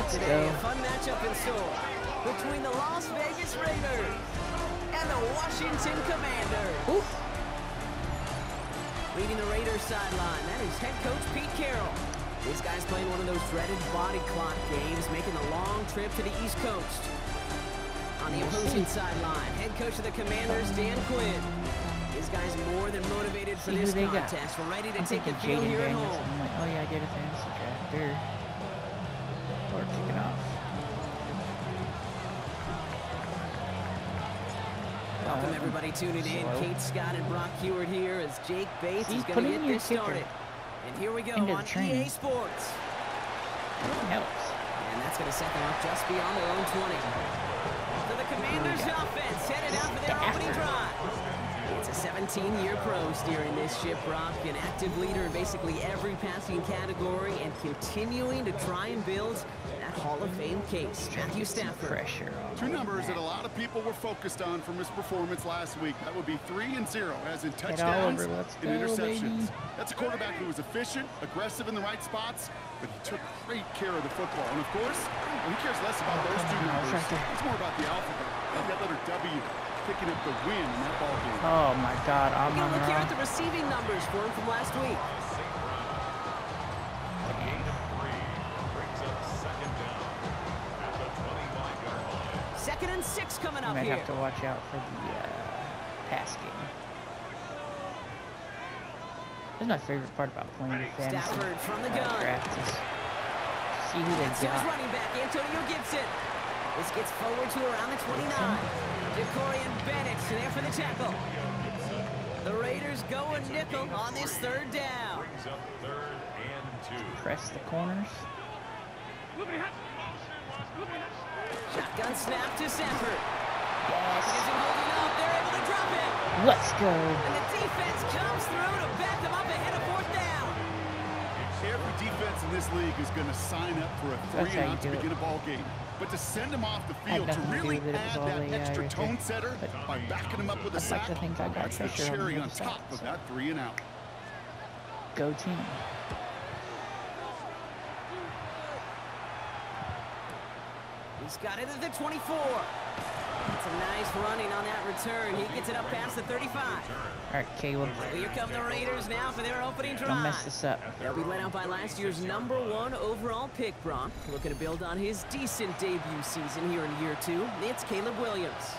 Let's Today, go. a fun matchup in store between the Las Vegas Raiders and the Washington Commanders. Ooh. Leading the Raiders sideline, that is head coach Pete Carroll. This guy's playing one of those dreaded body clock games, making the long trip to the East Coast. On the opposing sideline, head coach of the Commanders, Dan Quinn. This guy's more than motivated for this contest. We're ready to take the field here at home. I'm like, oh yeah, I did a fantasy draft. Or kicking off. Welcome everybody tuning in. Kate Scott and Brock Heward here as Jake Bates is going to get this started. And here we go on EA Sports. Helps. And that's going to set them up just beyond their own 20. So the Commanders offense headed out for their opening drive. It's a 17-year pro steering this ship, Brock, an active leader in basically every passing category and continuing to try and build that Hall of Fame case. Matthew Stafford. Pressure. Two numbers that a lot of people were focused on from his performance last week. That would be 3 and 0, as in touchdowns and interceptions. That's a quarterback who was efficient, aggressive in the right spots, but he took great care of the football. And of course, he cares less about those two numbers. It's more about the alphabet, like that letter W, picking up the win in that ball game. Oh my God, I'm on look here at the receiving numbers for him from last week. Second and 6 coming up here. You might have to watch out for the pass game. That's my favorite part about playing fantasy. Stafford from the gun. Draft is see who they got. Running back Antonio Gibson. This gets forward to around the 29. Jacorian Bennett there for the tackle. The Raiders go a nickel on this third down. Press the corners. Shotgun snap to Stafford. Yes. Isn't holding up. They're able to drop it. Let's go. And the defense comes through to back them up ahead of 4th down. Every defense in this league is going to sign up for a 3-and-out to begin a ball game. But to send them off the field, to really add that extra tone setter by backing them up with a sack, that's the cherry on top of that 3-and-out. Go team. He's got it at the 24. It's a nice running on that return. He gets it up past the 35. All right, Caleb. Here come the Raiders now for their opening drive. Don't mess this up. They'll be led out by last year's #1 overall pick, Brock. Looking to build on his decent debut season here in year 2. It's Caleb Williams.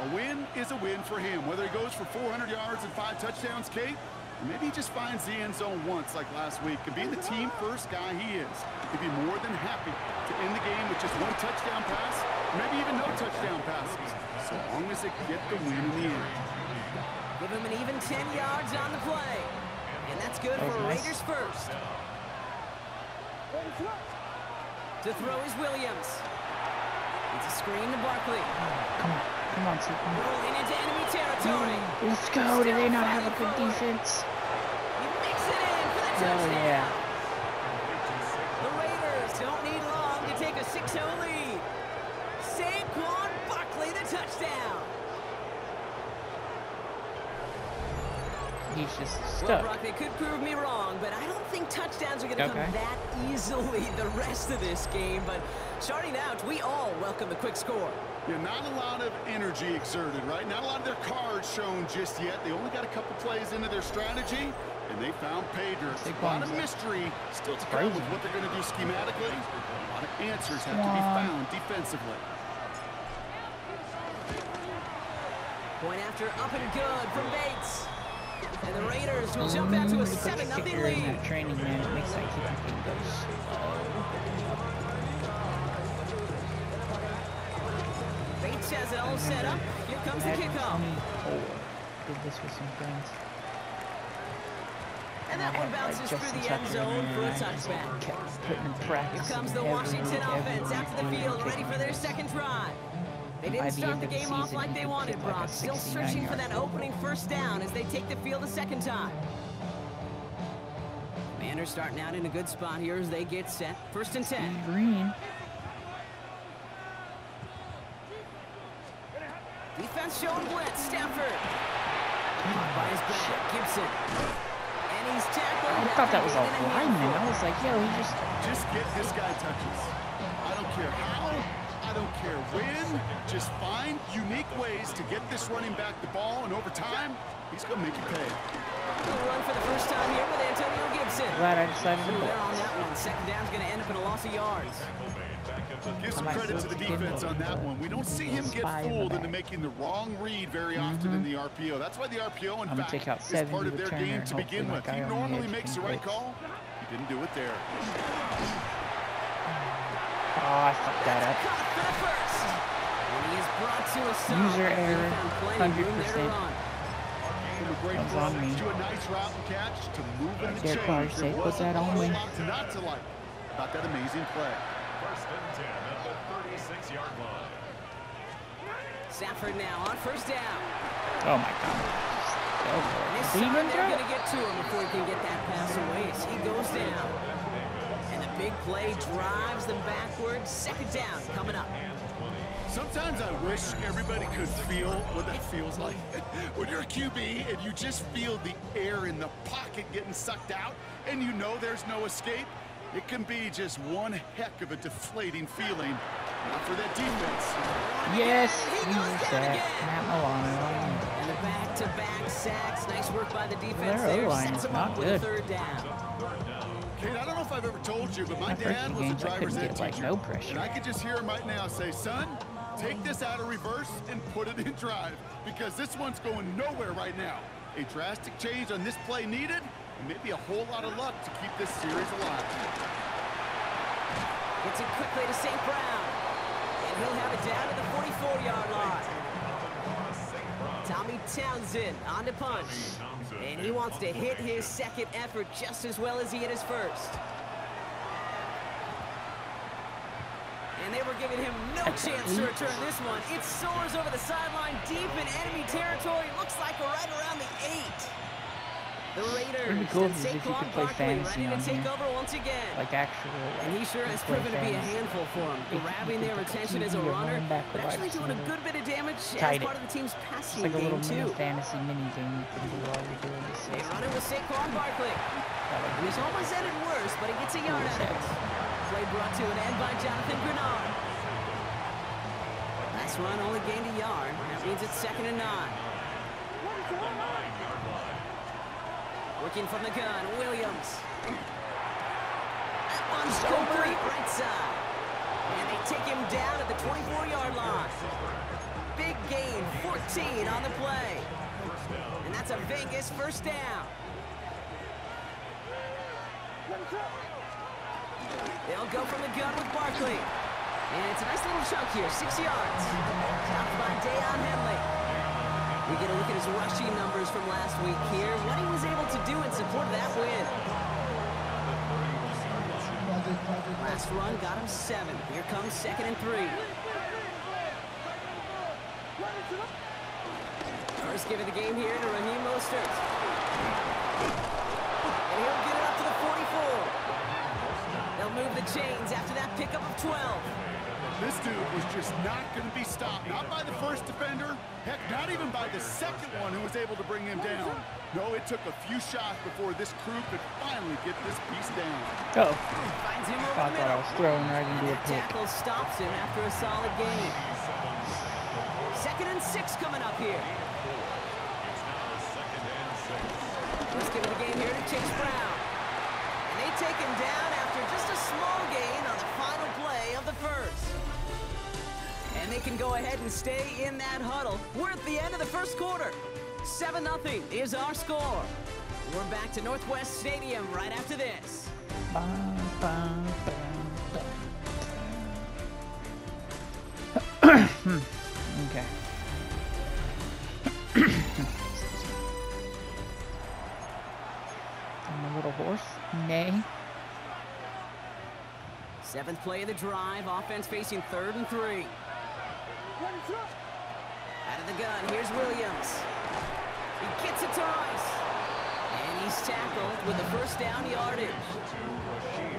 A win is a win for him. Whether he goes for 400 yards and 5 touchdowns, Kate, or maybe he just finds the end zone once like last week. And being the team-first guy he is, he'd be more than happy to end the game with just 1 touchdown pass, maybe even no touchdown passes, so long as they get the win in the end. Give him an even 10 yards on the play. And that's good for Raiders first. To throw is Williams. It's a screen to Barkley. Come on, Super. Rolling into enemy territory. Let's go. Do they not have a good defense? He makes it in for the touchdown. Yeah. The Raiders don't need long to take a 6-0 lead. Saquon Barkley, the touchdown. He's just stuck. Well, Brock, they could prove me wrong, but I don't think touchdowns are going to come that easily the rest of this game. But starting out, we all welcome the quick score. Yeah, not a lot of energy exerted, right? Not a lot of their cards shown just yet. They only got a couple plays into their strategy, and they found pay dirt. A lot of mystery still to come with what they're going to do schematically. A lot of answers have to be found defensively. Point after up and good from Bates. And the Raiders will jump out to a 7-0 lead. Training, man, it makes that kicking thing go slow. Bates has it all set up. Here comes the kickoff. Did this with some friends. And that one bounces through the end zone for a touchback. Here comes the Washington offense after the field, ready for their second drive. They didn't start the game off like they wanted, Brock. Still searching for that opening first down as they take the field a second time. Commanders starting out in a good spot here as they get set. 1st and 10. Green. Defense showing blitz. Stafford. By his back, Gibson. And he's tackled. I thought that was a lineman. I was like, yo, he just get this guy touches. I I don't care how, I don't care when. Just find unique ways to get this running back the ball, and over time, he's going to make you pay. He'll run for the first time here with Antonio Gibson. Glad I decided to There on blitz. that one. Second down's going to end up in a loss of yards. Give some credit to the defense on that one. We don't see him get fooled into making the wrong read very often in the RPO. That's why the RPO, in fact, is part of their game to begin with. He normally makes the right call. He didn't do it there. Oh, I fucked that up. Caught for the first. And he is brought to a stop. User error, Plenty of room there to 100%. run. From a great That's on throw me. to a nice route and catch to move in the Derek Carr chains. say, There put wasn't that a on whole me. lot not to like about that amazing play. First and 10 at the 36-yard line. Stafford now on first down. Oh my god. Go for it. This Did he time even they're throw going it? to get to him before he can get that pass away as he goes down. And the big play drives them backwards. Second down coming up. Sometimes I wish everybody could feel what that feels like. When you're a QB and you just feel the air in the pocket getting sucked out and you know there's no escape, it can be just one heck of a deflating feeling. Not for that defense. Yes, user sack. Matt Milano. And the back-to-back sacks. Nice work by the defense Their there. O-line Sets is them not up with a good. third down. Kate, I don't know if I've ever told you, but my My first dad few was a games, I driver's couldn't ed get, like, teacher. no pressure. And I could just hear him right now say, son, take this out of reverse and put it in drive, because this one's going nowhere right now. A drastic change on this play needed, and maybe a whole lot of luck to keep this series alive. Gets it quickly to St. Brown. And he'll have it down to the 44-yard line. Tommy Townsend on the punch. And he wants to hit his second effort just as well as he hit his first. And they were giving him no chance to return this one. It soars over the sideline deep in enemy territory. Looks like right around the 8. The Raiders It'd be cool and if you Saquon could play Barkley fantasy ready to on take here. over once again. Like actual. And he sure has play proven to be a fantasy. handful for him, If you grabbing could their put attention as a QB or runner, running back or but actually wide doing a receiver. good bit of damage as Tight part it. of the team's It's passing like a little game, mini too. fantasy mini game you can do while you're doing this. They run it with Saquon Barkley. He was almost ended worse, but he gets a yard out of it. Play brought to an end by Jonathan Grenard. Last run only gained a yard. That means it's 2nd and 9. Working from the gun, Williams. That one's complete right side. And they take him down at the 24-yard line. Big gain, 14 on the play. And that's a Vegas first down. They'll go from the gun with Barkley. And it's a nice little chunk here, 6 yards. Stopped by Dayon Henley. We get a look at his rushing numbers from last week here. What he was able to do in support of that win. Last run got him 7. Here comes 2nd and 3. First give of the game here to Raheem Mostert. And he'll get it up to the 44. They'll move the chains after that pickup of 12. This dude was just not going to be stopped. Not by the first defender. Heck, not even by the second one who was able to bring him down. No, it took a few shots before this crew could finally get this piece down. Oh, Finds him over I the thought I middle. was throwing right into a That pick. tackle stops him after a solid gain. 2nd and 6 coming up here. Let's give it a game here to Chase Brown. And they take him down after just a small gain on the final play of the first. And they can go ahead and stay in that huddle. We're at the end of the first quarter. 7-0 is our score. We're back to Northwest Stadium right after this. Bum, bum, bum, bum. Okay. I'm a little hoarse. Nay. 7th play of the drive. Offense facing 3rd and 3. Out of the gun, here's Williams. He gets it to Rice. And he's tackled with the first down yardage.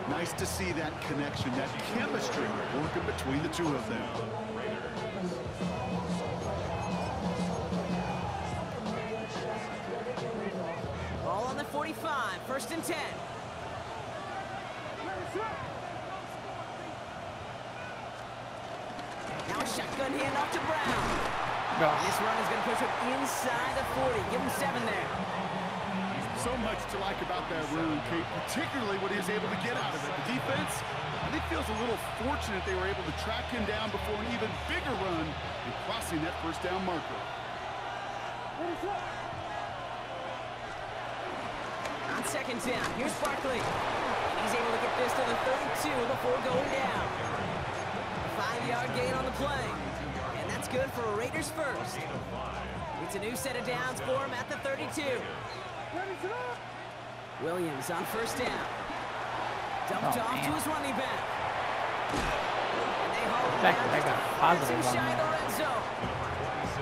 Nice to see that connection, that chemistry working between the two of them. Ball on the 45, 1st and 10. handoff to Brown. Gosh. This run is going to push him inside the 40. Give him 7 there. So much to like about that run, Kate, particularly what he was able to get out of it. The defense, I think, feels a little fortunate they were able to track him down before an even bigger run and crossing that first down marker. On second down, here's Barkley. And he's able to get this to the 32 before going down. A 5-yard gain on the play. And that's good for a Raiders first. It's a new set of downs for him at the 32. Williams on first down. Dumped off to his running back. And they haul him down I got positive just on shy of the that. red zone.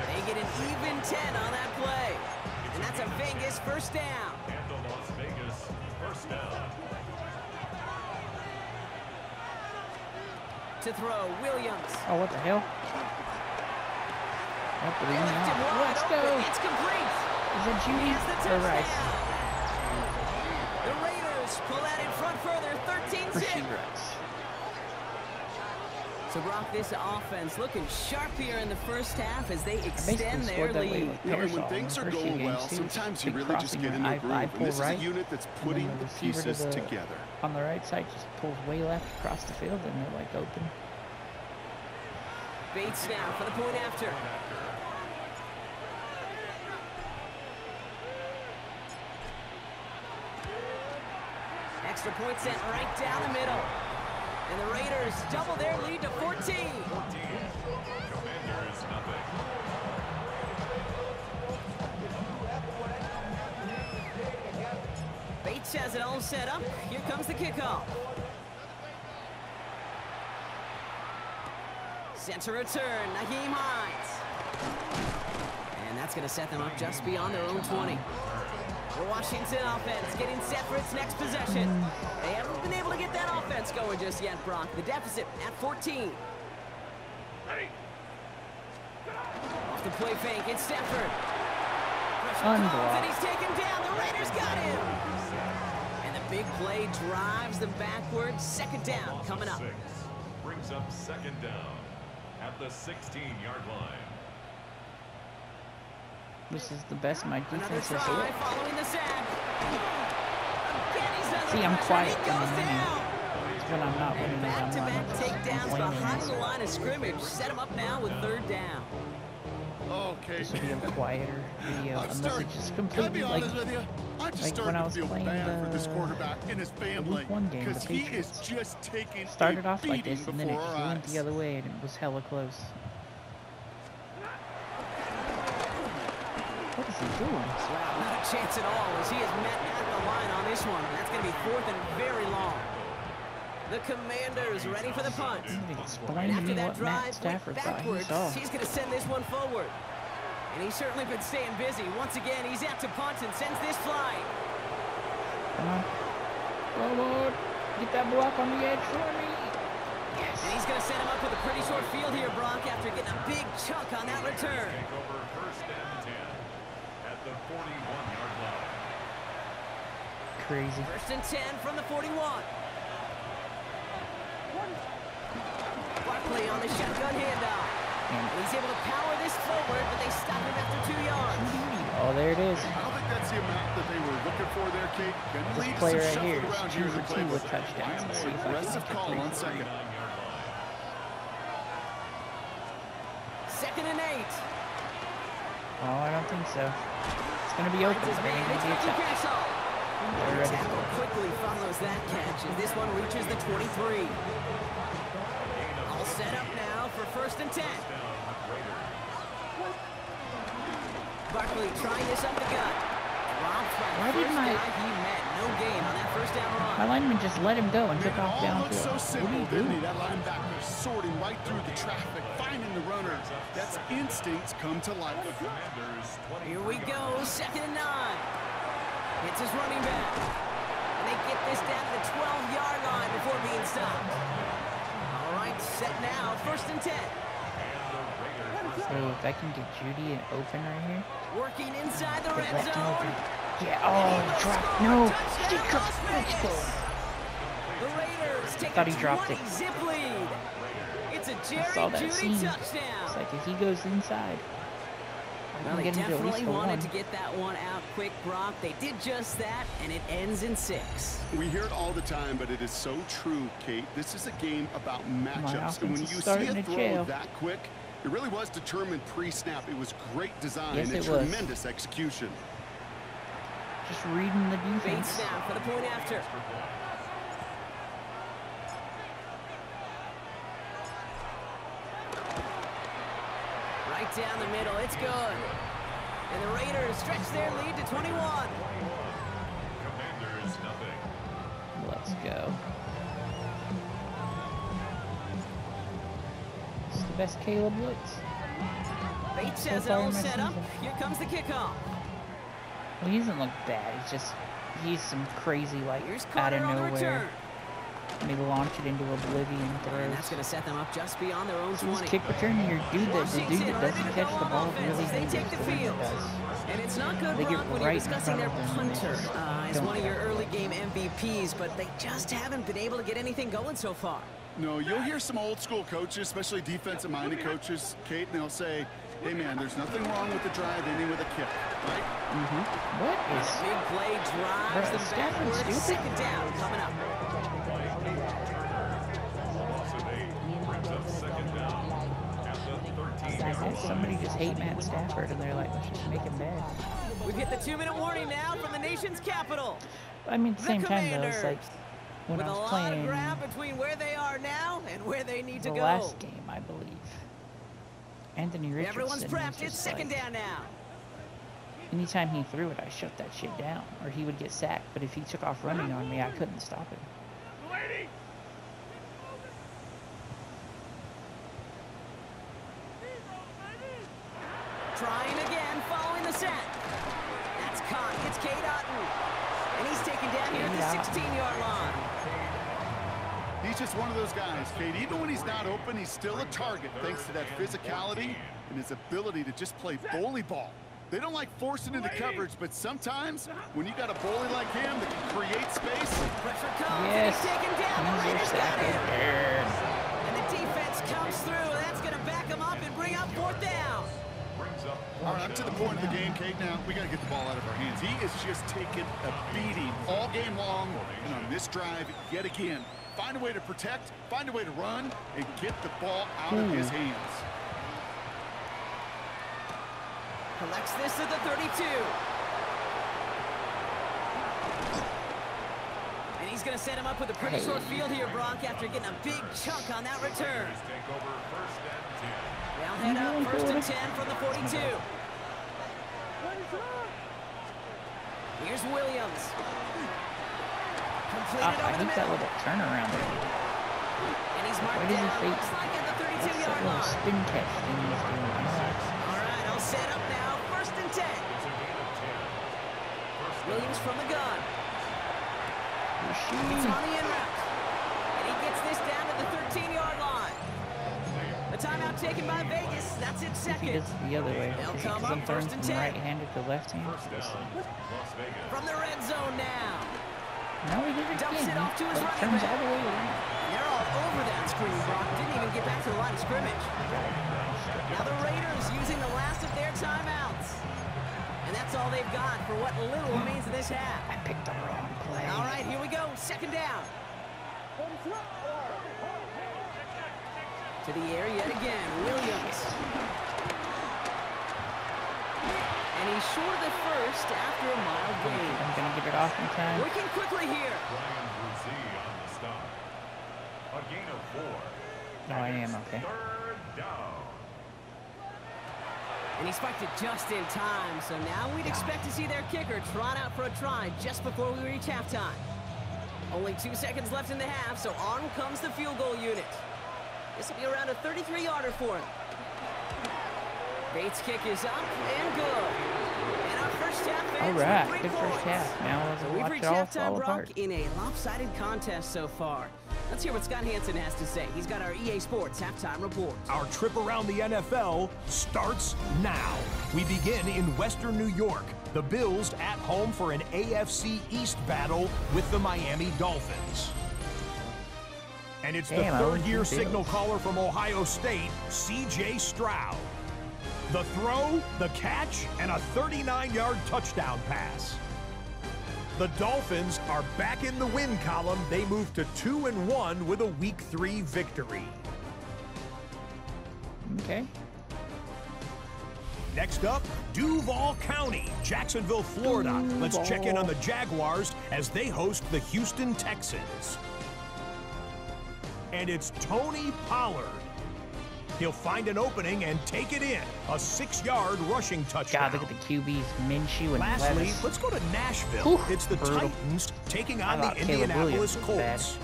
They get an even 10 on that play. And that's a Vegas first down. And the Las Vegas first down. To throw, Williams. Oh, what the hell? Yep, but he's Left him not. wide Let's open. go. It's complete. Is that Judy Here's the or Rice? touchdown. The Raiders pull that in front further, Or 13-6. she Rice? So, Brock, this offense looking sharp here in the first half as they extend their scored that way lead. with You know, and when Pearsall things in are the first few going well, games, too. sometimes you Big really just crossing get in where a groove. I And pull this is a right, unit that's and putting then the receiver to pieces the- together. On the right side, just pulls way left across the field, and they're like open. Bates now for the point after. Extra point sent right down the middle. And the Raiders double their lead to 14. Commanders nothing. Bates has it all set up. Here comes the kickoff. Center return, Naheem Hines. And that's going to set them up just beyond their own 20. The Washington offense getting set for its next possession. They haven't been able to get that offense going just yet, Brock. The deficit at 14. Off the play fake, it's Stafford. Pressure comes, and he's taken down. The Raiders got him. And the big play drives them backwards. Second down coming up. Brings up second down at the 16-yard line. This is the best my Another defense has try hit. following the sack. Again, he's under See, I'm pressure. quiet He in the goes menu. down. It's when I'm not winning. Back-to-back takedowns behind the complaining. line of scrimmage. Set him up now with third down. Okay. This would be a quieter video I'm unless starting, it just can I completely be like honest with you? I'm just like when starting I to was feel playing bad for this the quarterback and his family Week 1 game, the because he is Patriots. just taking Started a off like beating this, and then it before just our went eyes. the other way, and it was hella close. What is he doing? Wow, not a chance at all as he is met at the line on this one. That's going to be fourth and very long. The Commanders ready for the punt. Somebody explain And to after me that what Matt drive Stafford went thought he backwards, saw. he's going to send this one forward. And he's certainly been staying busy. Once again, he's out to punt and sends this flying. Come on. Come on. Get that block on the edge for me. Yes. And he's going to set him up with a pretty short field here, Brock, after getting a big chunk on that return. Take over first and 10 at the 41-yard line. Crazy. First and 10 from the 41. Barkley on the shotgun handoff. And he's able to power this forward, but they stop him after 2 yards. Oh, there it is. I don't think that's the amount that they were looking for there, Kate. Gonna This lead to player some right here shuffling is around 2 here in the for 2 with playbook. touchdowns. Let's see if I can Aggressive get call the on 3. second. 9-yard line. Second and 8. Oh, I don't think so. It's going to be open. Finds his There man. ain't going It's to be a Ricky touch. Pearsall. They're ready Tackle for it. quickly follows that catch as this one reaches the 23. All set up now for first and 10. Barkley trying this up the gut. Dropped by Why the did first my- guy he met. No gain on that first down run. My lineman just let him go and Man, took it off all downfield. looks so What are simple, you didn't he? doing? That linebacker sorting right through the traffic, finding the runner. That's instincts come to life. Commanders 20. Here we go, second and 9. It's his running back. And they get this down to the 12-yard line before being stopped. All right, set now, first and 10. So if I can get Judy open right here. Working inside the Get red left him zone. open. Yeah, oh, drop. No. He dropped. Let's go. The Raiders take Thought a he dropped 20 it. zip lead. It's It's a I Jerry saw that Jeudy scene. touchdown. It's like if he goes inside, I Well, can they get him to at least definitely the wanted one. to get that one out quick, Brock. They did just that, and it ends in 6. We hear it all the time, but it is so true, Kate. This is a game about matchups. And when offense you is see starting a to throw jail. that quick, it really was determined pre-snap. It was great design Yes, and it was. tremendous execution. Just reading the Bates defense. now for the point after. Right down the middle, it's good. And the Raiders stretch their lead to 21. Commanders, nothing. Let's go. It's the best Caleb Blitz. Bates So has it far all in my set up. season. Here comes the kickoff. Well, he doesn't look bad. He's some crazy, like, Here's out Carter of on the return. nowhere. And they launch it into oblivion And that's throws. going to set them up just beyond their own So this 20. kick return here, the dude that Washington ready doesn't to catch go the on ball offense really as they hinders take the the one field. that does. And it's not good, They get Brock, when right you're in discussing front their of them and they punter just as don't one of your care. early game MVPs, but they just haven't been able to get anything going so far. No, you'll hear some old school coaches, especially defensive-minded coaches, Kate, and they'll say, hey, man, there's nothing wrong with the drive ending with a kick, right? What And is... a big play drives Bruh, them Stafford's backwards. stupid. 2nd down coming up. Loss of 8 brings up 2nd down at the 13. I guess somebody just hate Matt Stafford and they're like, let's just make him bad. We've hit the 2-minute warning now from the nation's capital. I mean, at the The same time, though, it's like Commanders, when with I a was lot playing of ground between where they are now and where they need to the go. last game, I believe, Anthony Richardson Everyone's was prepped. It's just 2nd like, down now. anytime he threw it, I shut that shit down, or he would get sacked. But if he took off running on me, I couldn't stop him. Trying again, following the sack. That's caught. It's Cade Otton. And he's taken down here at the 16-yard line. He's just one of those guys, Kate. Even when he's not open, he's still a target thanks to that physicality and his ability to just play bully ball. They don't like forcing into coverage, but sometimes when you got a bully like him that can create space. Pressure comes, Yes, and he's taken down. The he's Raiders got sacking. him. And the defense comes through. That's going to back him up and bring up 4th down. Brings up All right, up to the point of the game, Kate. Now we got to get the ball out of our hands. He is just taking a beating all game long, and on this drive, yet again, find a way to protect, find a way to run, and get the ball out of his hands. Collects this at the 32. And he's going to set him up with a pretty short field here, Brock, after getting a big chunk on that return. take over 1st and 10. They'll head up 1st and 10 from the 42. Here's Williams. Completed I over the hate that middle. little turnaround that he did. And he's Why marked did he down, fake looks like at the that 32-yard little line. spin catch thing he was doing? I know that's All right, I'll set up now. 1st and 10. It's a gain of 10. Williams from the gun. It's shooting. on the in route. And he gets this down to the 13-yard line. The timeout taken by Vegas. That's it If he second. gets it the other way, They'll because come I'm up throwing 1st and from 10. right-handed to left-handed. First down, Las Vegas. From the red zone now. Now he did it Dumps again. it off to his Like, running turns back. all the way around. And they're all over that screen, Brock. Didn't even get back to the line of scrimmage. Now the Raiders using the last of their timeouts. And that's all they've got for what little remains of this half. I picked the wrong play. All right, here we go. 2nd down. To the air yet again. Williams. And he's short of the first after a mild gain. I'm going to get it off in time. Working quickly here. Brian Brzee on the stop. A gain of 4. No, I am okay. 3rd down. And he spiked it just in time. So now we'd expect to see their kicker trot out for a try just before we reach halftime. Only 2 seconds left in the half, so on comes the field goal unit. This will be around a 33-yarder for him. Bates' kick is up and good. And our first half ends All right, with 3 good first points. half. Now let's So we've watch reached it all halftime, fall Brock, apart. in a lopsided contest so far. Let's hear what Scott Hansen has to say. He's got our EA Sports halftime report. Our trip around the NFL starts now. We begin in Western New York. The Bills at home for an AFC East battle with the Miami Dolphins. And it's the third-year signal caller from Ohio State, C.J. Stroud. The throw, the catch, and a 39-yard touchdown pass. The Dolphins are back in the win column. They move to 2-1 with a Week 3 victory. Okay. Next up, Duval County, Jacksonville, Florida. Let's check in on the Jaguars as they host the Houston Texans. And it's Tony Pollard. He'll find an opening and take it in. A 6-yard rushing touchdown. God, look at the QBs, Minshew and Lastly, Levis. let's go to Nashville. It's the brutal. Titans taking on the Indianapolis Colts.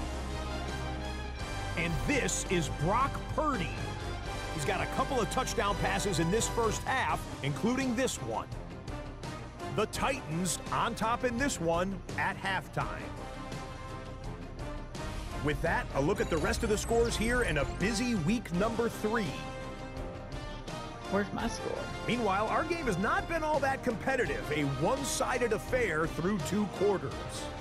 And this is Brock Purdy. He's got a couple of touchdown passes in this first half, including this one. The Titans on top in this one at halftime. With that, a look at the rest of the scores here in a busy week number 3. Where's my score? Meanwhile, our game has not been all that competitive, a one-sided affair through 2 quarters.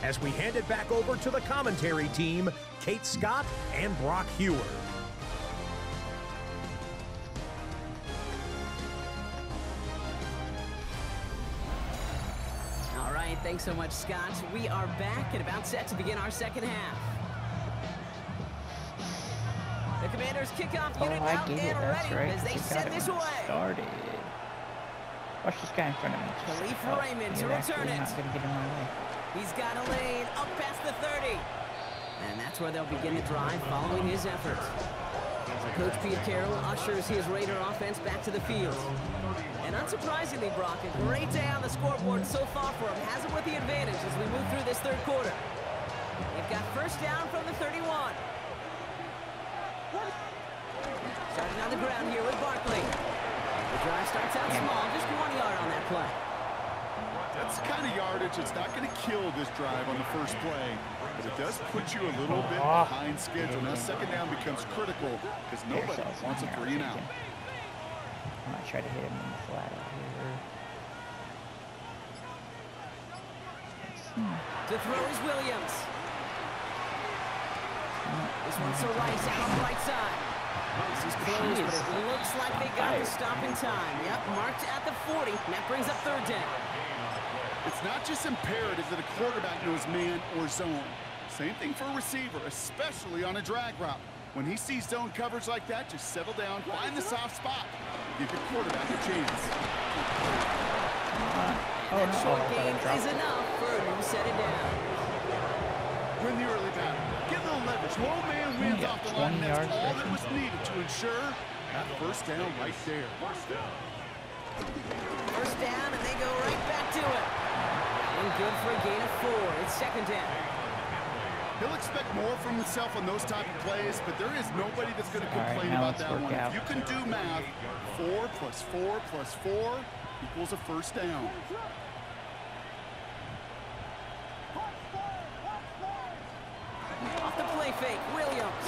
As we hand it back over to the commentary team, Kate Scott and Brock Hewer. All right, thanks so much, Scott. We are back and about set to begin our second half. The Commanders kickoff unit out and ready as they send this away. Started. Watch this guy in front of me. Khalif Raymond to return it. Not gonna get in my way. He's got a lane up past the 30. And that's where they'll begin the drive following his effort. Coach Pete Carroll ushers his Raider offense back to the field. And unsurprisingly, Brock, a great day on the scoreboard so far for him. Has him with the advantage as we move through this third quarter. They've got first down from the 31. Starting on the ground here with Barkley. The drive starts out small, just 1 yard on that play. That's the kind of yardage that's not going to kill this drive on the first play, but it does put you a little bit behind schedule. Now second down becomes critical because nobody wants a 3 and out. I might try to hit him in the flat out here. To throw is Williams. This one's to Rice out on the right side. This is close, but it looks like they got the stop in time. Yep, marked at the 40, and that brings up third down. It's not just imperative that a quarterback knows man or zone. Same thing for a receiver, especially on a drag route. When he sees zone coverage like that, just settle down, find the soft spot, give your quarterback a chance. That short gain is enough for him to set it down. Win the early battle. Get a little leverage. Low man wins off the line. That's all that was needed to ensure that first down right there. First down, and they go right back to it. And good for a gain of 4. It's second down. He'll expect more from himself on those type of plays, but there is nobody that's going to complain about that one. If you can do math, 4 plus 4 plus 4 equals a first down. Off the play fake, Williams.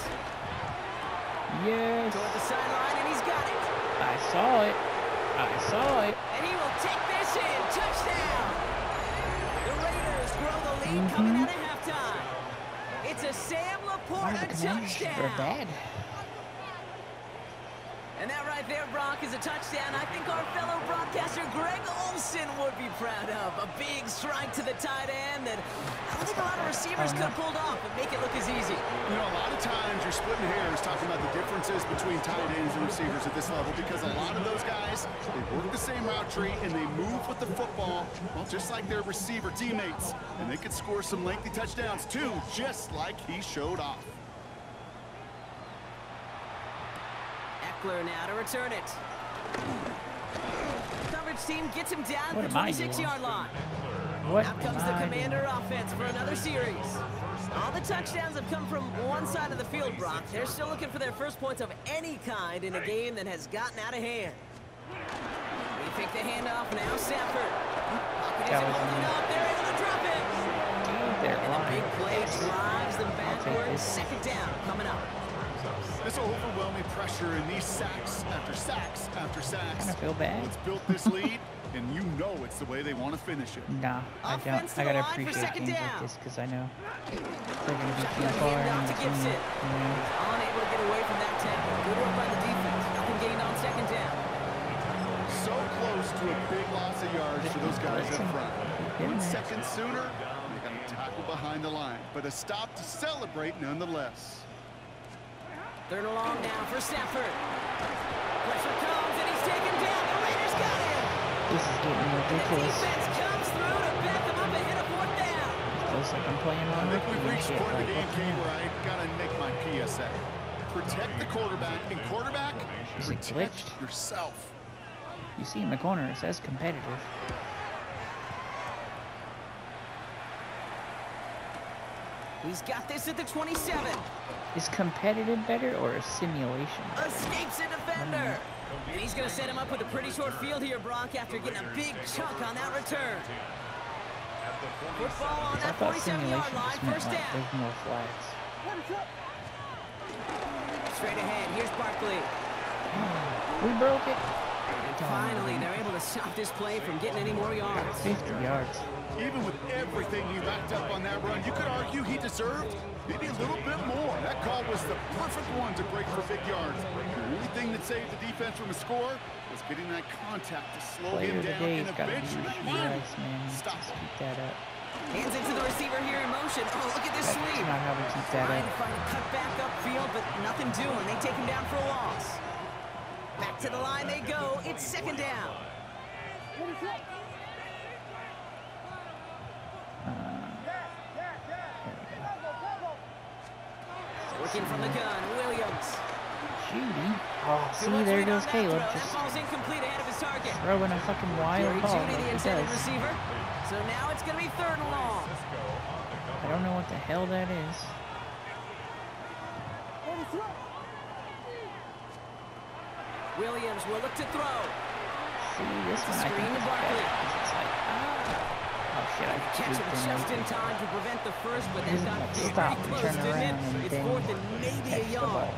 Yes. Toward the sideline, and he's got it. I saw it. I saw it. And he will take this in. Touchdown. The Raiders grow the lead coming out of halftime. It's a Sam Laporta touchdown. They're bad. And that right there, Brock, is a touchdown I think our fellow broadcaster Greg Olsen would be proud of. A big strike to the tight end that I don't think a lot of receivers could have pulled off and make it look as easy. You know, a lot of times you're splitting hairs talking about the differences between tight ends and receivers at this level because a lot of those guys, they work the same route tree and they move with the football, well, just like their receiver teammates. And they could score some lengthy touchdowns too, just like he showed off. Eckler now to return it. Coverage team gets him down to the 26-yard line. Out comes the Commander offense for another series. All the touchdowns have come from one side of the field, Brock. They're still looking for their first points of any kind in a game that has gotten out of hand. We pick the handoff now, Sanford. Pocket isn't holding up. They're able to drop it. And the big play drives them backwards. Second down coming up. This overwhelming pressure and these sacks after sacks after sacks. I feel bad. It's built this lead, and you know That's the way they want to finish it. Nah, I don't. I gotta appreciate games like this because I know they're gonna be too far in between. Unable to get away from that tackle. Good work by the defense. Nothing gained on second down. So close to a big loss of yards for those guys up front. 1 second sooner, they got a tackle behind the line, but a stop to celebrate nonetheless. 3rd and long now for Stafford. Pressure comes and he's taken down. The Raiders got him. This is getting ridiculous. The defense comes through to back them up and hit a 4th down. Feels like I'm playing on I think we've reached the point of the game, like, Kate, where I gotta make my PSA. Protect the quarterback, and quarterback, protect yourself. You see in the corner, it says competitive. He's got this at the 27. Is competitive better or a simulation? Escapes a defender. And he's going to set him up with a pretty short field here, Brock, after getting a big chunk on that return. Football on that 47-yard line, 1st down. There's more flags. Straight ahead, here's Barkley. We broke it. And finally, they're able to stop this play from getting any more yards. 50 yards. Even with everything he racked up on that run, you could argue he deserved maybe a little bit more. That call was the perfect one to break for big yards. The only thing that saved the defense from a score was getting that contact to slow him down and eventually stop him. Keep that up. Hands into the receiver here in motion. Oh, look at this sweep. That's not how we keep that Trying up. to find a cut back upfield, but nothing doing. They take him down for a loss. Back to the line they go. It's 2nd down. Working from the gun, Williams. Judy. Oh, see, there goes Caleb. That Just ball's incomplete ahead of his target. throwing a fucking wild ball Judy, like the he intended does. receiver. So now it's going to be 3rd and long. I don't know what the hell that is. Williams will look to throw. See, this one I Screen think to is Barkley. better. It's like, oh shit, I Catch him just just in time to prevent the first, but that got stop pretty and close, turn didn't around it? and It's then 4th and maybe catch a the yard. ball.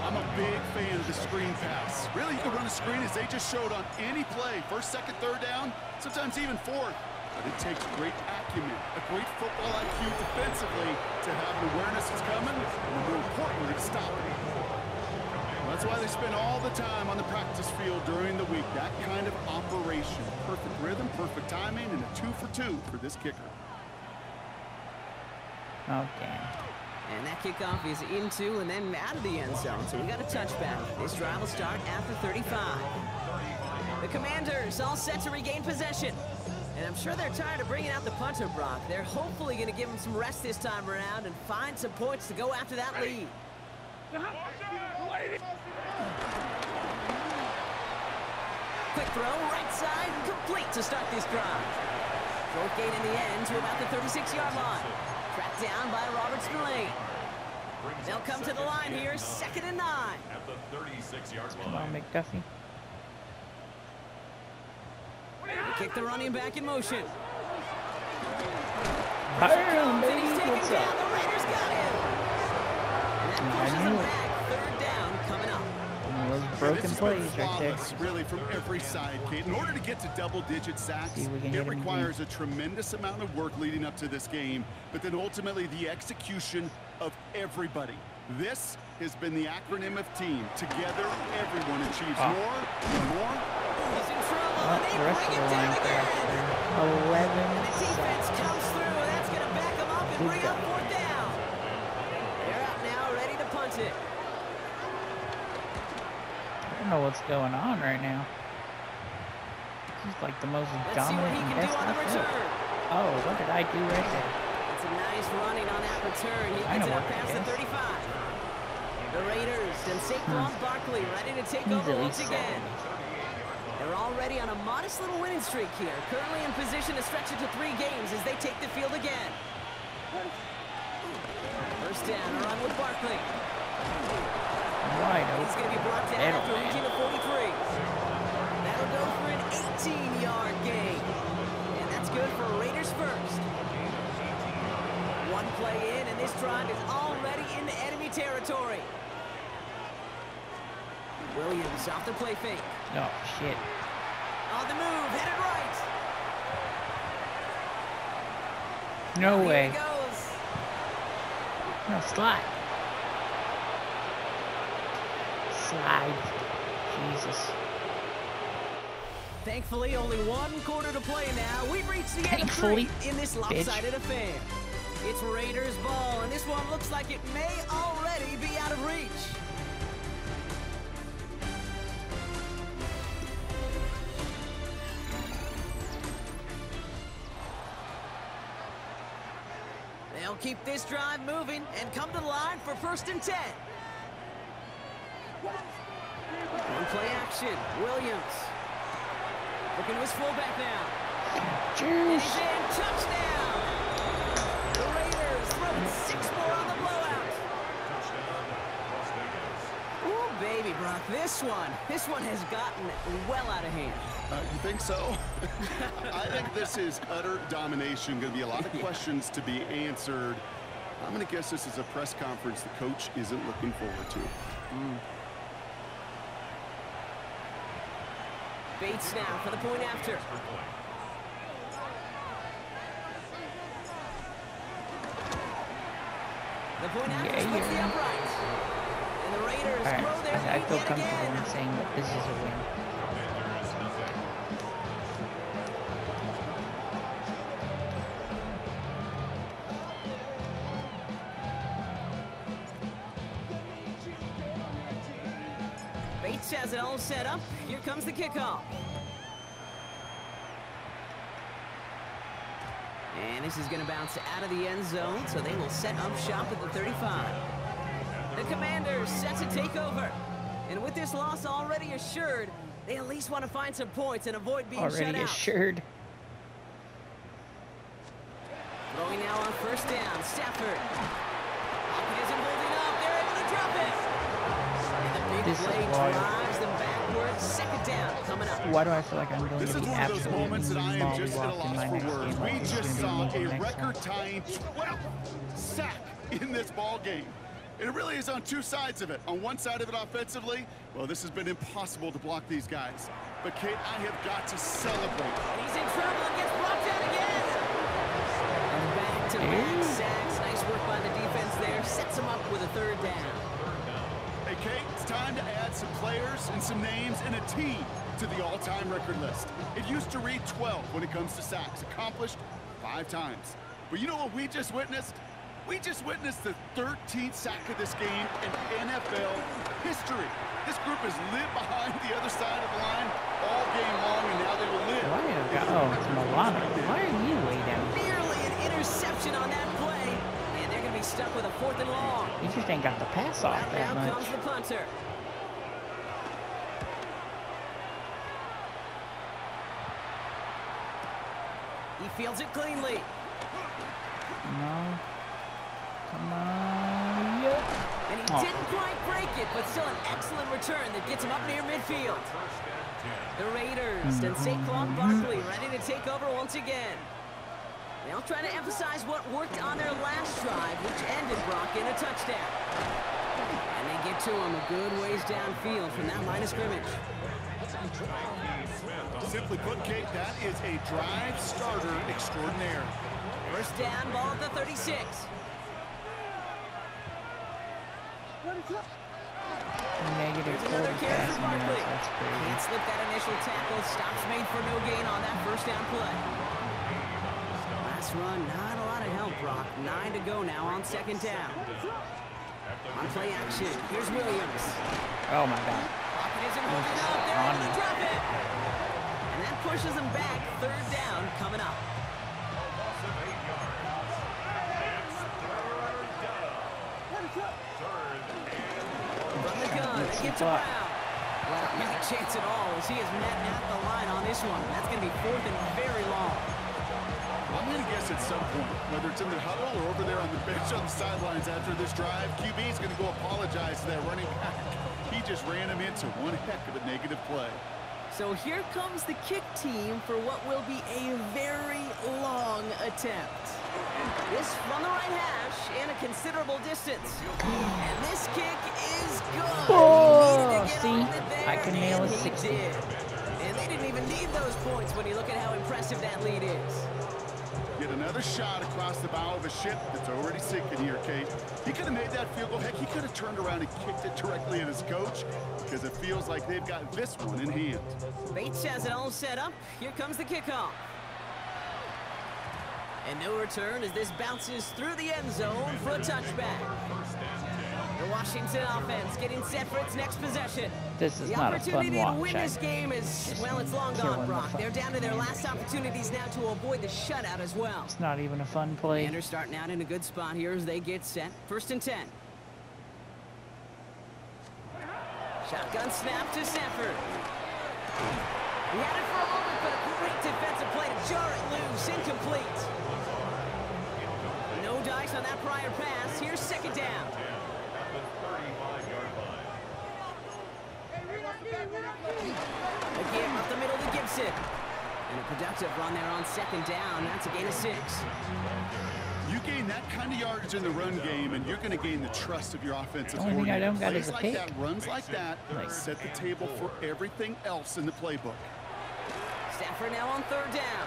I'm a big fan of the screen pass. Really, you can run a screen as they just showed on any play. 1st, 2nd, 3rd down, sometimes even 4th. But it takes great acumen, a great football IQ defensively to have an awareness it's coming, and more importantly, to stop it. That's why they spend all the time on the practice field during the week. That kind of operation. Perfect rhythm, perfect timing, and a 2 for 2 for this kicker. Oh, damn. And that kickoff is into and then out of the end zone. So we got a touchback. This drive will start after 35. The Commanders all set to regain possession. And I'm sure they're tired of bringing out the punter, Brock. They're hopefully going to give him some rest this time around and find some points to go after that lead. Quick throw, right side, complete to start this drive. Short gain in the end to about the 36-yard line. Tracked down by Robert Spillane. They'll come to the line here, 2nd and 9. At the 36-yard line. Come on, McDuffie. They kick the running back in motion. Boom, baby, He's taken what's down. up? The Raiders got him. And that pushes him knew it. back. 3rd down coming up. One of those This broken has been plays right there. flawless, really, from every side, Kate. In order to get to double-digit sacks, See if we can it hit 'em requires a tremendous amount of work leading up to this game, but then ultimately the execution of everybody. This has been the acronym of team. Together, everyone achieves more and more. He's in trouble. Well, They the rest bring of it the down line again. crashed there. And 11 the defense sacks. comes through, and that's going to back them up and Good bring up job. 4th down. They're out now, ready to punt it. I don't know what's going on right now. He's like the most Let's see what dominant he and can do best on the athlete. return. Oh, what did I do right there? It's a nice running on that return. He I gets know it up what it past the is. 35. The Raiders and Saquon Barkley ready to take He's over at once least again. They're already on a modest little winning streak here. Currently in position to stretch it to 3 games as they take the field again. 1st down, a run with Barkley. Wide He's going to be brought down Middle, after man. reaching the 43. That'll go for an 18-yard gain. And that's good for Raiders first. One play in, and this drive is already into enemy territory. Williams off the play fake. Oh, shit. On the move, headed right. No Here way. he goes. No, slide. Slide. Jesus. Thankfully, only one quarter to play now. We've reached the end of Thankfully, 3 in this lopsided affair. It's Raiders ball, and this one looks like it may already be out of reach. They'll keep this drive moving and come to the line for 1st and 10. One play action. Williams. Looking to his fullback now. And he's in. Touchdown! The Raiders throwing 6 more on the blowout. Oh, baby, Brock. This one has gotten well out of hand. You think so? I think this is utter domination. Going to be a lot of questions to be answered. I'm going to guess this is a press conference the coach isn't looking forward to. Bates now for the point after. The point after splits the upright. And the Raiders grow their lead I feel yet comfortable again. in saying that this is a win. Bates has it all set up. Here comes the kickoff. And this is going to bounce out of the end zone, so they will set up shop at the 35. The Commanders set to take over. And with this loss already assured, they at least want to find some points and avoid being shut out. Already assured. Throwing now on 1st down. Stafford. Pocket isn't holding up. They're able to drop it. And the big This is play wild. drives them backwards. 2nd down coming up. Why do I feel like I'm going This to is be one of those absolutely moments that I am just at a mollywalked in loss my for next words. game? We Like, this is just gonna saw be a the next one. record-tying 12th sack in this ball game. And it really is on two sides of it. On one side of it offensively, well, this has been impossible to block these guys. But, Kate, I have got to celebrate. And he's in trouble and gets brought down again. And back-to-back sacks. Nice work by the defense there. Sets him up with a 3rd down. Hey, Kate, it's time to add some players and some names and a team to the all-time record list. It used to read 12 when it comes to sacks, accomplished 5 times. But you know what we just witnessed? We just witnessed the 13th sack of this game in NFL history. This group has lived behind the other side of the line all game long, and now they will live. Oh, it's Milano. Why are you way down? Nearly an interception on that play. And they're going to be stuck with a 4th and long. You just ain't got the pass off Out that now much. comes the punter. He fields it cleanly. No. Come on. Yep. And he didn't quite break it, but still an excellent return that gets him up near midfield. The Raiders and Saquon Barkley ready to take over once again. They'll try to emphasize what worked on their last drive, which ended Brock in a touchdown. And they get to him a good ways downfield from that line of scrimmage. Simply put, Kate, that is a drive starter extraordinaire. 1st down, ball at the 36. Negative Here's 40 another carry passing for yards. Barkley. That's crazy. Can't slip that initial tackle. Stops made for no gain on that 1st down play. Last run, not a lot of help, Brock. 9 to go now on 2nd down. On play action, here's Williams. Oh my God. Pocket isn't holding up. They're able to drop it. And that pushes them back. 3rd down coming up. From the gun, it gets to Brown. Without any chance at all as he is met at the line on this one. That's going to be 4th and very long. I'm going to guess at some point, whether it's in the huddle or over there on the bench on the sidelines after this drive, QB is going to go apologize to that running back. He just ran him into one heck of a negative play. So here comes the kick team for what will be a very long attempt. This from the right hash and a considerable distance. And this kick is good. Oh, see? On it there, I can nail a and he 60. did. And they didn't even need those points when you look at how impressive that lead is. Get another shot across the bow of a ship that's already sinking here, Kate. He could have made that field goal. Heck, he could have turned around and kicked it directly at his coach because it feels like they've got this one in hand. Bates has it all set up. Here comes the kickoff. And no return as this bounces through the end zone for a touchback. The Washington offense getting set for its next possession. This is the not a fun opportunity to watch. win this game is, well, it's long gone, Brock. They're down to their last opportunities now to avoid the shutout as well. It's not even a fun play. Commanders starting out in a good spot here as they get set. 1st and 10. Shotgun snap to Sanford. He had it for a moment, but a great defensive play to jar it loose. Incomplete. No dice on that prior pass. Here's 2nd down. Again, up the middle to Gibson. And a productive run there on 2nd down. That's a gain of 6. You gain that kind of yardage in the run game, and you're going to gain the trust of your offensive The only thing I coordinator. don't got Plays is a like pick. that, runs like that, set the table for everything else in the playbook. Stafford now on 3rd down.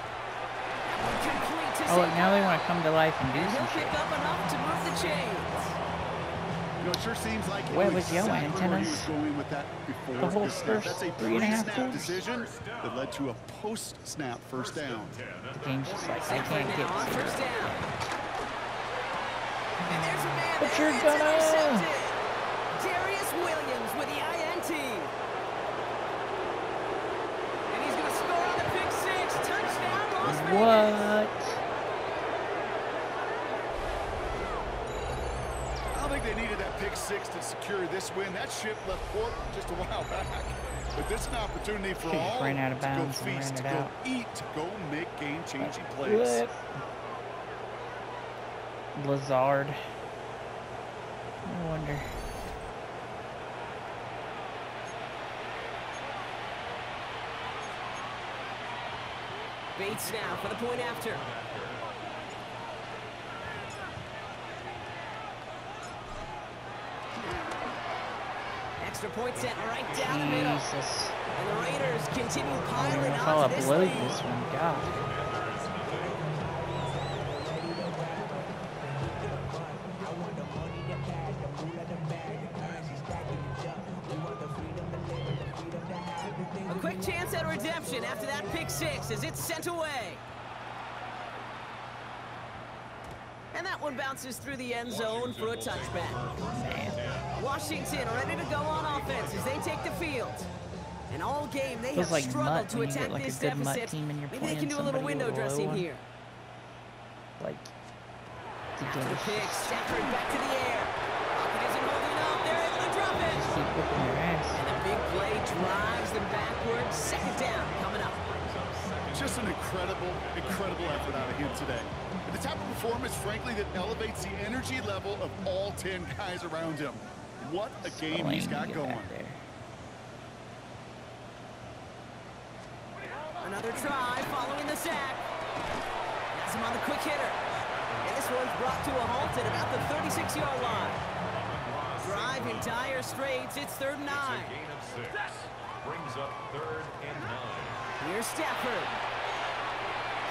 Complete to Oh, now they want to come to life and do and some he'll shit. pick up enough to move the chains. You know, it sure seems like Where was yellow exactly where he antennas? was going with that before The whole snap. first That's a 3.5 pre-snap quarters. decision that led to a post-snap 1st down. The game's just like, I Stafford can't now get on to 1st it. down. And there's a man But there. you're It's gonna- intercepted. Darius Williams with the INT. And he's going to score on the pick 6. Touchdown, Las Vegas. What? I don't think they needed that pick 6 to secure this win. That ship left port just a while back. But this is an opportunity for Should've all ran out of to go bounds and ran feast, it to go out. eat, to go make game-changing plays. What? Lazard. No wonder. Bates now for the point after. Extra point sent right down the middle. Jesus. And the Raiders continue I don't piling know if I'll on to this upload lead. this one. God. A quick chance at redemption after that pick 6 as it's sent away. And that one bounces through the end zone for a touchback. Washington ready to go on offense as they take the field. And all game they Feels have like struggled Mutt to when you attack get like a this good Mutt deficit. team and you're Maybe they playing can do a little somebody window with a low dressing one. here. Like, After the pick, Stafford back to the air. Pocket isn't holding up. They're able to drop it. just keep whipping their ass. And the big play drives them backwards. 2nd down coming up. Just an incredible, incredible effort out of him today. And the type of performance, frankly, that elevates the energy level of all 10 guys around him. What a game he's got Get going. back there. Another try following the sack. Has him on the quick hitter. And this one's brought to a halt at about the 36-yard line. Drive in dire straits. It's 3rd and 9. Gain of 6. Brings up 3rd and 9. Here's Stafford.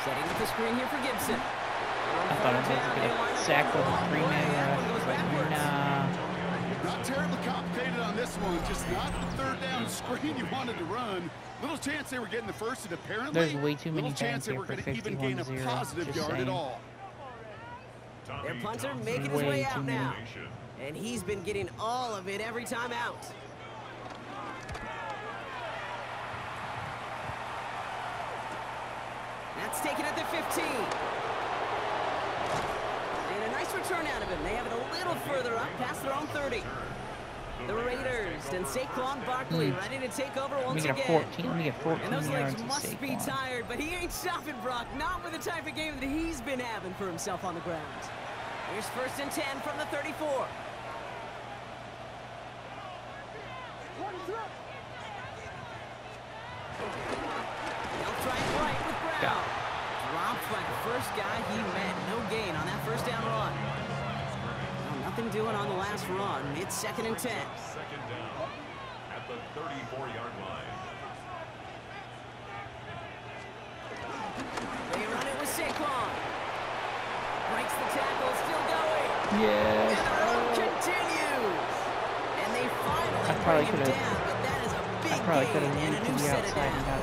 Setting up the screen here for Gibson. I thought I was going to get a sack with a 3-man rush, but nah. Not terribly complicated on this one. Just not the 3rd down screen you wanted to run. Little chance they were getting the first, and apparently There's way too many little chance times they here were for going to even gain a 51-0, positive just yard saying. at all. Their punter Tommy making his way Way out too many. now. And he's been getting all of it every time out. That's taken at the 15. And a nice return out of him. They have it a little further up past their own 30. The Raiders and Saquon Barkley ready to take over once Let me again. get 14 And those legs yards to must be Saquon. tired, but he ain't stopping, Brock. Not with the type of game that he's been having for himself on the ground. Here's 1st and 10 from the 34. They'll try it right with Brown. Dropped by the first guy he met. No gain on that 1st down run. Well, nothing doing on the last run. It's 2nd and 10. 2nd down at the 34-yard line. They run it with Saquon. Yes. And the road continues. And they finally bring him down, but that is a big gain and a new set of downs.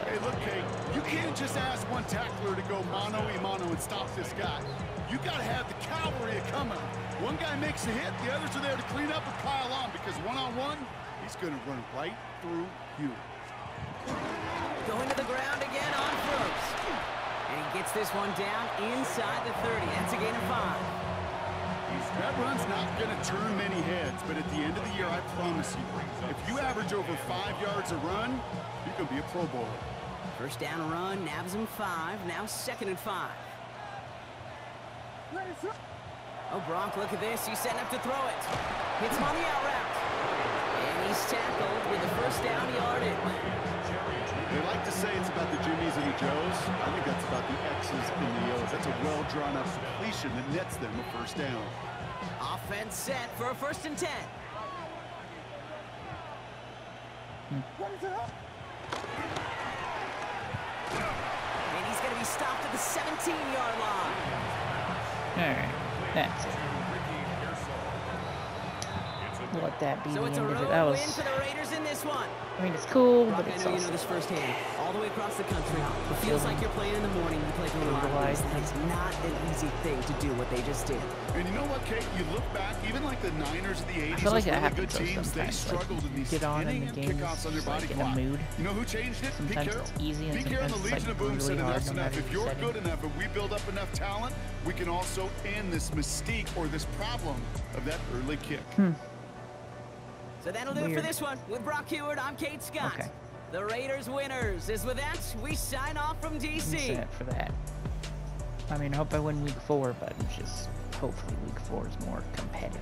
Hey, look, Kate, you can't just ask one tackler to go mano-a-mano and stop this guy. You got to have the cavalry coming. One guy makes a hit, the others are there to clean up and pile on, because one-on-one, he's going to run right through you. Going to the ground again on Brooks. And he gets this one down inside the 30. That's a gain of 5. That run's not going to turn many heads, but at the end of the year, I promise you, if you average over 5 yards a run, you're going to be a Pro Bowler. First down run, nabs him 5. Now 2nd and 5. Oh, Gronk, look at this. He's setting up to throw it. Hits him on the out route. And he's tackled with the first down yardage. They like to say it's about the Jimmies and the Joes. I think that's about the X's and the O's. That's a well-drawn-up completion that nets them a first down. Offense set for a 1st and 10. And he's going to be stopped at the 17-yard line. All right, that's it. Let that be the end of it. That was. Win for the Raiders in this one. I mean, it's cool, Brock, but it's I know also. you know this firsthand. All the way across the country, it feels like you're playing in the morning. You play for a lot of days. It's not an easy thing to do what they just did. And you know what, Kate? You look back, even like the Niners of the 80s, I feel like those that really good happens teams, they struggled in these get on in inning the and game kickoffs on their body in a clock. mood. You know who changed it? Pete Sometimes Carroll. it's easy and Pete Carroll and the sometimes Legion it's of Boom like said really hard enough's no enough. matter If the you're setting. good enough, if we build up enough talent, we can also end this mystique or this problem of that early kick. So that'll do it for this one. With Brock Heward, I'm Kate Scott. Okay. The Raiders winners. As with that, we sign off from DC. Set for that. I mean, I hope I win week 4, but just hopefully week 4 is more competitive.